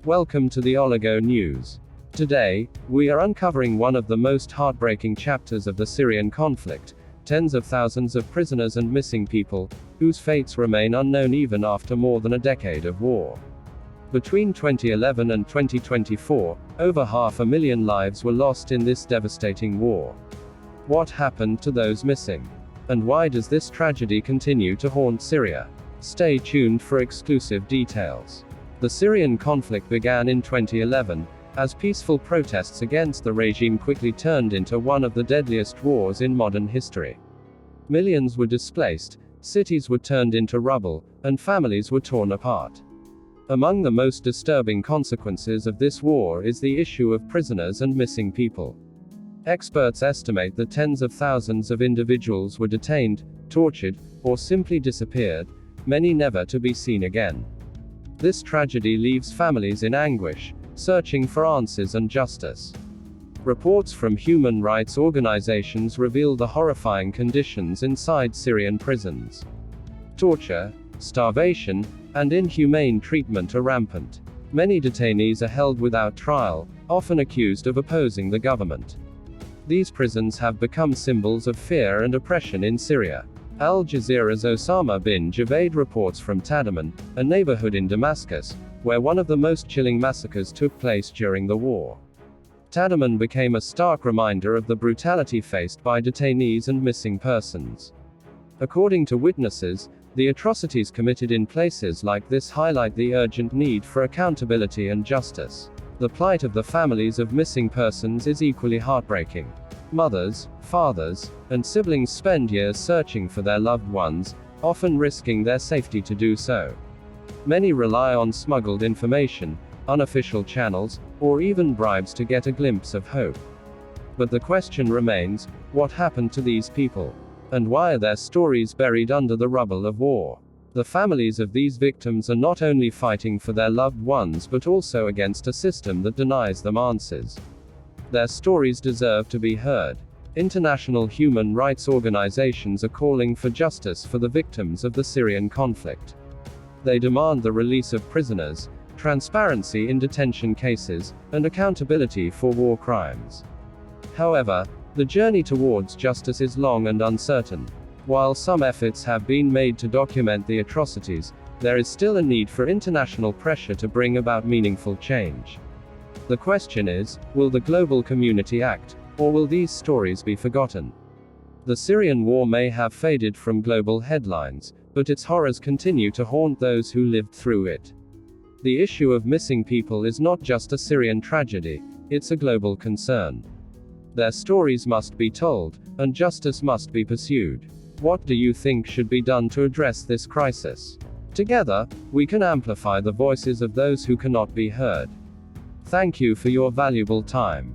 Welcome to the Oligo News. Today, we are uncovering one of the most heartbreaking chapters of the Syrian conflict, tens of thousands of prisoners and missing people, whose fates remain unknown even after more than a decade of war. Between 2011 and 2024, over 500,000 lives were lost in this devastating war. What happened to those missing? And why does this tragedy continue to haunt Syria? Stay tuned for exclusive details. The Syrian conflict began in 2011, as peaceful protests against the regime quickly turned into one of the deadliest wars in modern history. Millions were displaced, cities were turned into rubble, and families were torn apart. Among the most disturbing consequences of this war is the issue of prisoners and missing people. Experts estimate that tens of thousands of individuals were detained, tortured, or simply disappeared, many never to be seen again. This tragedy leaves families in anguish, searching for answers and justice. Reports from human rights organizations reveal the horrifying conditions inside Syrian prisons. Torture, starvation, and inhumane treatment are rampant. Many detainees are held without trial, often accused of opposing the government. These prisons have become symbols of fear and oppression in Syria. Al Jazeera's Osama bin Javaid reports from Tadamon, a neighborhood in Damascus, where one of the most chilling massacres took place during the war. Tadamon became a stark reminder of the brutality faced by detainees and missing persons. According to witnesses, the atrocities committed in places like this highlight the urgent need for accountability and justice. The plight of the families of missing persons is equally heartbreaking. Mothers, fathers, and siblings spend years searching for their loved ones, often risking their safety to do so. Many rely on smuggled information, unofficial channels, or even bribes to get a glimpse of hope. But the question remains, what happened to these people? And why are their stories buried under the rubble of war? The families of these victims are not only fighting for their loved ones but also against a system that denies them answers. Their stories deserve to be heard. International human rights organizations are calling for justice for the victims of the Syrian conflict. They demand the release of prisoners, transparency in detention cases, and accountability for war crimes. However, the journey towards justice is long and uncertain. While some efforts have been made to document the atrocities, there is still a need for international pressure to bring about meaningful change. The question is, will the global community act, or will these stories be forgotten? The Syrian war may have faded from global headlines, but its horrors continue to haunt those who lived through it. The issue of missing people is not just a Syrian tragedy, it's a global concern. Their stories must be told, and justice must be pursued. What do you think should be done to address this crisis? Together, we can amplify the voices of those who cannot be heard. Thank you for your valuable time.